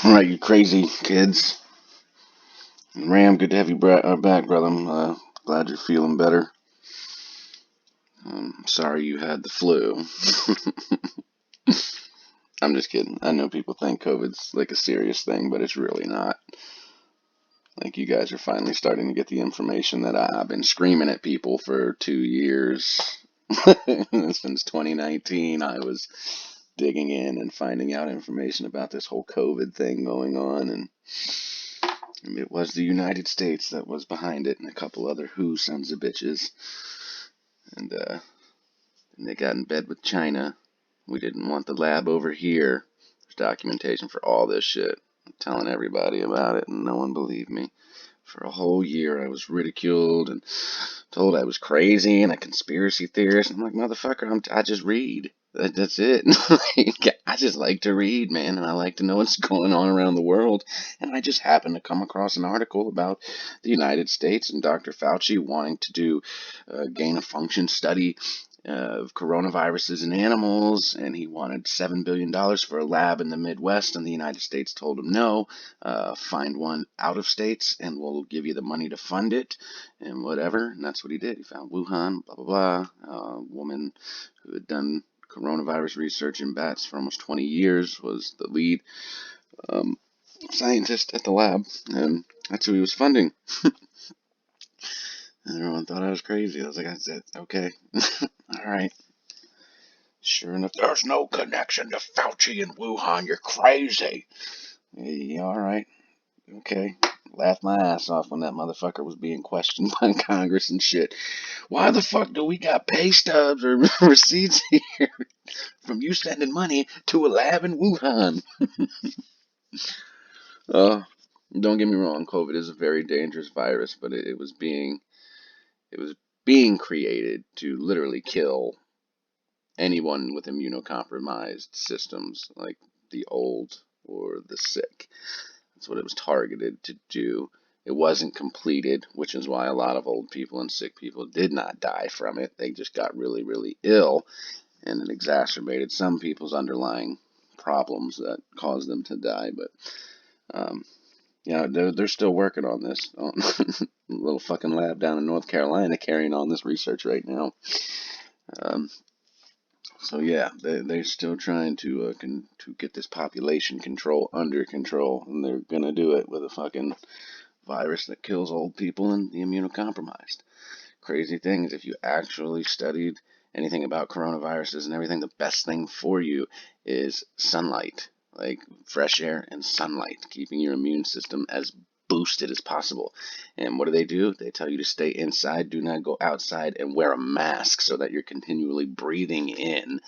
All right, you crazy kids. Ram, good to have you back, brother. I'm glad you're feeling better. Sorry you had the flu. I'm just kidding. I know people think COVID's like a serious thing, but it's really not. Like, you guys are finally starting to get the information that I've been screaming at people for 2 years. Since 2019, I was digging in and finding out information about this whole COVID thing going on, and it was the United States that was behind it, and a couple other who sons of bitches. And they got in bed with China. We didn't want the lab over here. There's documentation for all this shit. I'm telling everybody about it, and no one believed me. For a whole year, I was ridiculed and told I was crazy and a conspiracy theorist. I'm like, motherfucker, I just read. That's it. I just like to read, man, and I like to know what's going on around the world. And I just happened to come across an article about the United States and Dr. Fauci wanting to do a gain of function study of coronaviruses in animals, and he wanted $7 billion for a lab in the Midwest, and the United States told him no. Find one out of states, and we'll give you the money to fund it, and whatever. And that's what he did. He found Wuhan, blah blah blah. A woman who had done coronavirus research in bats for almost 20 years was the lead um, scientist at the lab, and that's who he was funding. And everyone thought I was crazy. I was like, I said, okay, all right. Sure enough, there's no connection to Fauci and Wuhan. You're crazy. Yeah, all right. Okay. Laughed my ass off when that motherfucker was being questioned by Congress and shit. Why the fuck do we got pay stubs or receipts here from you sending money to a lab in Wuhan? Uh, don't get me wrong, COVID is a very dangerous virus, but it was being created to literally kill anyone with immunocompromised systems, like the old or the sick. That's what it was targeted to do. It wasn't completed, which is why a lot of old people and sick people did not die from it. They just got really, really ill, and it exacerbated some people's underlying problems that caused them to die. But they're still working on this. Little fucking lab down in North Carolina carrying on this research right now. Um, So yeah, they're still trying to get this population control under control, and they're gonna do it with a fucking virus that kills old people and the immunocompromised. Crazy thing is, if you actually studied anything about coronaviruses and everything, the best thing for you is sunlight, like fresh air and sunlight, keeping your immune system as boosted as possible. And what do? They tell you to stay inside, do not go outside, and wear a mask so that you're continually breathing in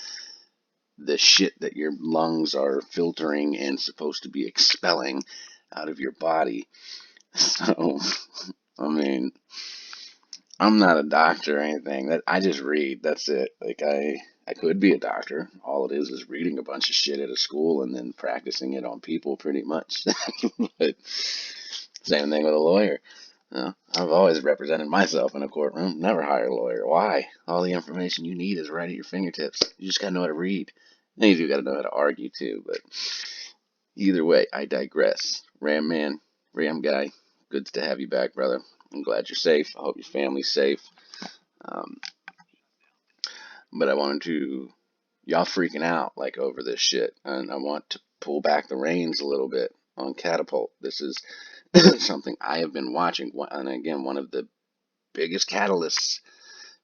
the shit that your lungs are filtering and supposed to be expelling out of your body. So, I mean, I'm not a doctor or anything. That I just read. That's it. Like, I could be a doctor. All it is reading a bunch of shit at a school and then practicing it on people, pretty much. But same thing with a lawyer. I've always represented myself in a courtroom. Never hire a lawyer. Why? All the information you need is right at your fingertips. You just gotta know how to read. And you do gotta know how to argue too. But either way, I digress. Ram man, Ram guy, good to have you back, brother. I'm glad you're safe. I hope your family's safe. Um, but I wanted to, y'all freaking out like over this shit, and I want to pull back the reins a little bit on Catapult. This is something I have been watching, and again, one of the biggest catalysts,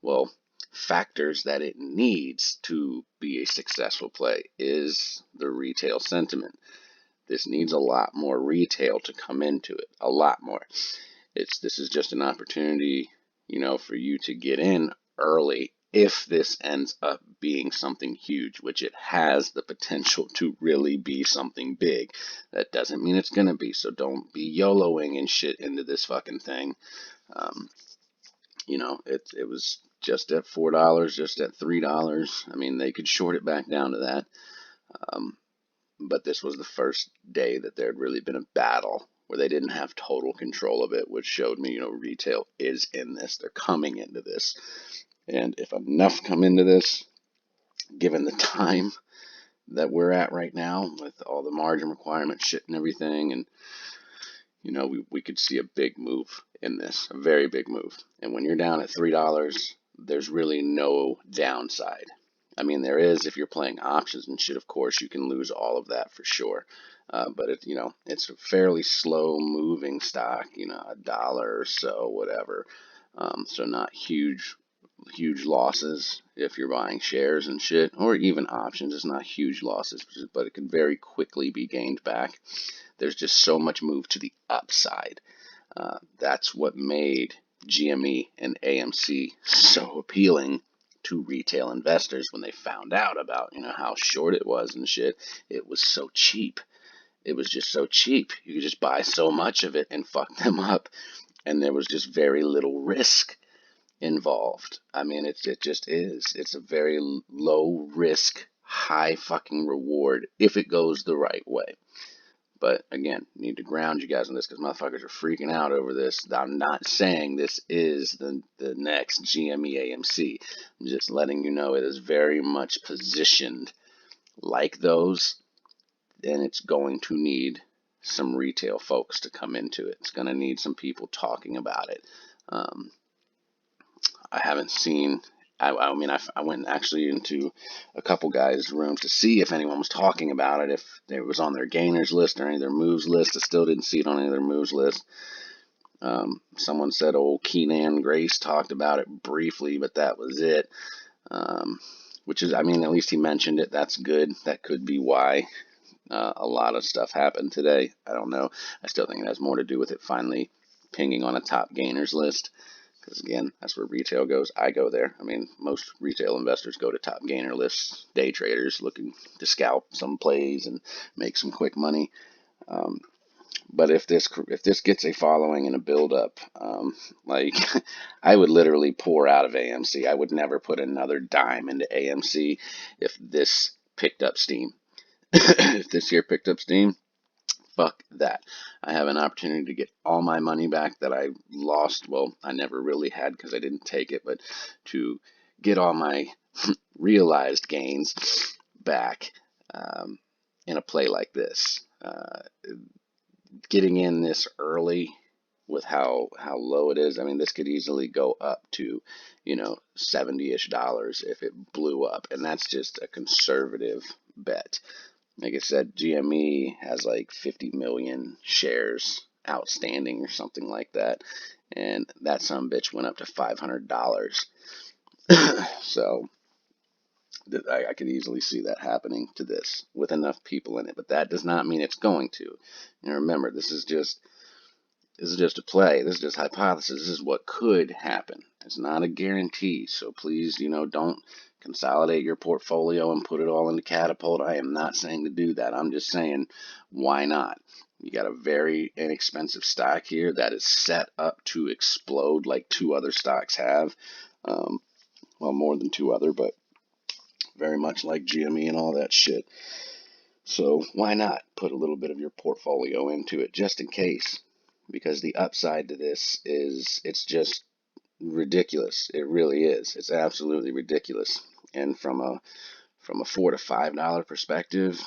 well, factors that it needs to be a successful play is the retail sentiment. This needs a lot more retail to come into it, a lot more. This is just an opportunity, for you to get in early if this ends up being something huge, which it has the potential to really be something big. That doesn't mean it's gonna be, so don't be YOLOing and shit into this fucking thing. Um, it was just at $4, just at $3. I mean, they could short it back down to that. Um, but this was the first day that there had really been a battle where they didn't have total control of it, which showed me, retail is in this. They're coming into this. And if enough come into this, given the time, that we're at right now with all the margin requirement shit and everything, and we could see a big move in this, a very big move. And when you're down at $3, there's really no downside. I mean, there is if you're playing options and shit. Of course, you can lose all of that for sure. But it's a fairly slow moving stock. A dollar or so, whatever. So not huge losses if you're buying shares and shit, or even options. It's not huge losses, but it can very quickly be gained back. There's just so much move to the upside. That's what made GME and AMC so appealing to retail investors when they found out about how short it was and shit. It was so cheap. It was just so cheap. You could just buy so much of it and fuck them up, and there was just very little risk involved. I mean, it just is. It's a very low risk, high fucking reward if it goes the right way. But again, need to ground you guys on this because motherfuckers are freaking out over this. I'm not saying this is the next GME AMC. I'm just letting you know it is very much positioned like those, and it's going to need some retail folks to come into it. It's going to need some people talking about it. I haven't seen. I mean, I went actually into a couple guys' rooms to see if anyone was talking about it, if it was on their gainers list or any of their moves list. I still didn't see it on any of their moves list. Someone said old Keenan Grace talked about it briefly, but that was it. Which is, I mean, at least he mentioned it. That's good. That could be why a lot of stuff happened today. I don't know. I still think it has more to do with it finally pinging on a top gainers list. Because again, that's where retail goes. I go there. I mean, most retail investors go to top gainer lists, day traders looking to scalp some plays and make some quick money. But if this gets a following and a build up, like I would literally pour out of AMC. I would never put another dime into AMC if this picked up steam. If this here picked up steam, fuck that. I have an opportunity to get all my money back that I lost. Well, I never really had because I didn't take it, but to get all my realized gains back in a play like this. Getting in this early with how low it is, I mean, this could easily go up to, $70-ish if it blew up. And that's just a conservative bet. Like I said, GME has like 50 million shares outstanding or something like that. And that sumbitch went up to $500. So I could easily see that happening to this with enough people in it. But that does not mean it's going to. Remember, this is just a play. This is just hypothesis. This is what could happen. It's not a guarantee. So please, don't consolidate your portfolio and put it all into Katapult. I am not saying to do that. I'm just saying, why not? You got a very inexpensive stock here that is set up to explode like two other stocks have. Well, more than two other, but very much like GME and all that shit. So why not put a little bit of your portfolio into it just in case? Because the upside to this is it's just ridiculous. It really is. It's absolutely ridiculous. And from a $4 to $5 perspective,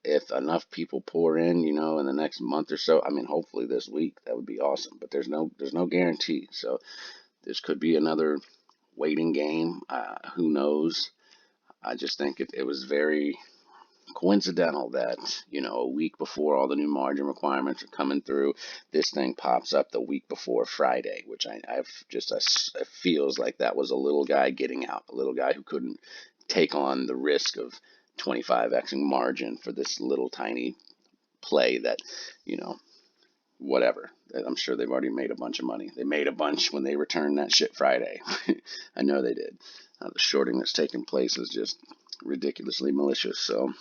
if enough people pour in, in the next month or so, I mean, hopefully this week, that would be awesome. But there's no guarantee. So this could be another waiting game. Who knows? I just think it was very coincidental that a week before all the new margin requirements are coming through, this thing pops up the week before Friday, which it feels like that was a little guy getting out, a little guy who couldn't take on the risk of 25xing margin for this little tiny play that whatever. I'm sure they've already made a bunch of money. They made a bunch when they returned that shit Friday. I know they did. The shorting that's taking place is just ridiculously malicious. So.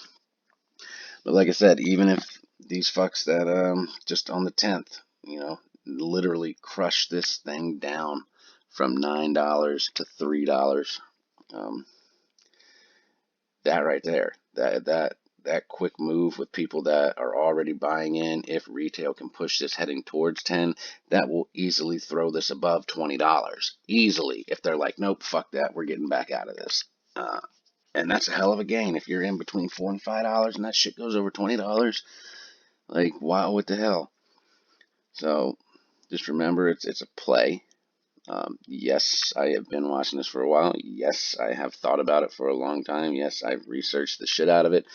But like I said, even if these fucks that just on the 10th, literally crush this thing down from $9 to $3, that right there, that quick move with people that are already buying in, if retail can push this heading towards 10, that will easily throw this above $20. Easily, if they're like, nope, fuck that, we're getting back out of this. And that's a hell of a gain if you're in between $4 and $5 and that shit goes over $20. Like, wow, what the hell? So just remember, it's a play. Yes, I have been watching this for a while. Yes, I have thought about it for a long time. Yes, I've researched the shit out of it.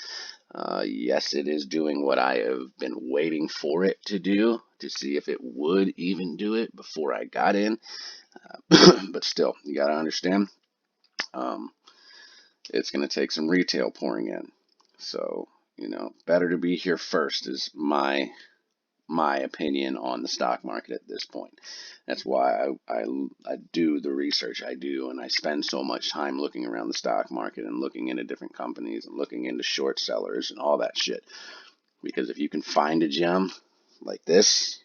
Yes, it is doing what I have been waiting for it to do, to see if it would even do it before I got in. But still, you gotta understand, um, it's gonna take some retail pouring in. So, better to be here first is my opinion on the stock market at this point. That's why I do the research I do, and I spend so much time looking around the stock market and looking into different companies and looking into short sellers and all that shit. Because if you can find a gem like this,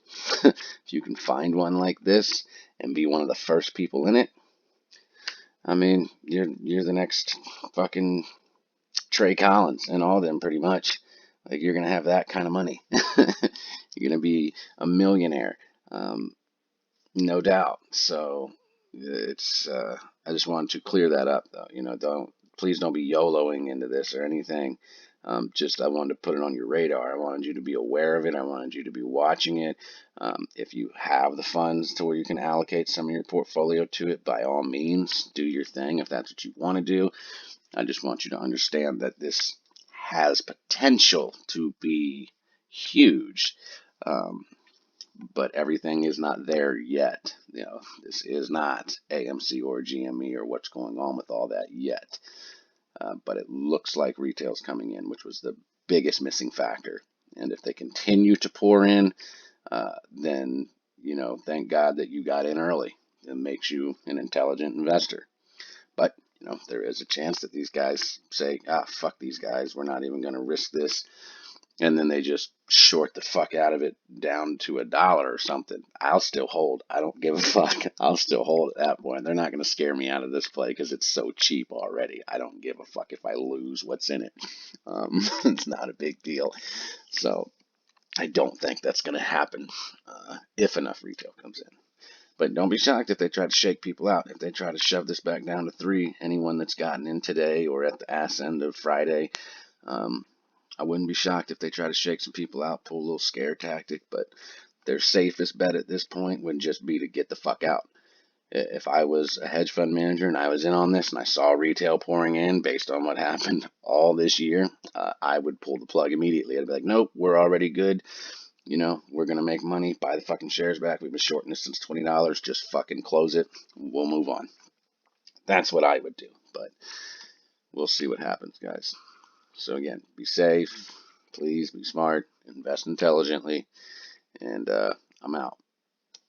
if you can find one like this and be one of the first people in it, I mean, you're the next fucking Trey Collins and all them pretty much. Like, you're gonna have that kind of money. You're gonna be a millionaire, no doubt. So it's I just wanted to clear that up, though. Please don't be YOLOing into this or anything. Just I wanted to put it on your radar. I wanted you to be aware of it. I wanted you to be watching it. If you have the funds to where you can allocate some of your portfolio to it, by all means, do your thing if that's what you want to do. I just want you to understand that this has potential to be huge, but everything is not there yet. This is not AMC or GME or what's going on with all that yet. But it looks like retail's coming in, which was the biggest missing factor. And if they continue to pour in, then, thank God that you got in early. It makes you an intelligent investor. But, there is a chance that these guys say, fuck these guys. We're not even going to risk this. And then they just short the fuck out of it down to $1 or something. I'll still hold. I don't give a fuck. I'll still hold at that point. They're not going to scare me out of this play because it's so cheap already. I don't give a fuck if I lose what's in it. It's not a big deal. So I don't think that's going to happen if enough retail comes in. But don't be shocked if they try to shake people out. If they try to shove this back down to 3, anyone that's gotten in today or at the ass end of Friday, I wouldn't be shocked if they try to shake some people out, pull a little scare tactic, but their safest bet at this point would just be to get the fuck out. If I was a hedge fund manager and I was in on this and I saw retail pouring in based on what happened all this year, I would pull the plug immediately. I'd be like, nope, we're already good. We're going to make money, buy the fucking shares back. We've been shorting this since $20. Just fucking close it. We'll move on. That's what I would do, but we'll see what happens, guys. So again, be safe. Please be smart. Invest intelligently. And I'm out.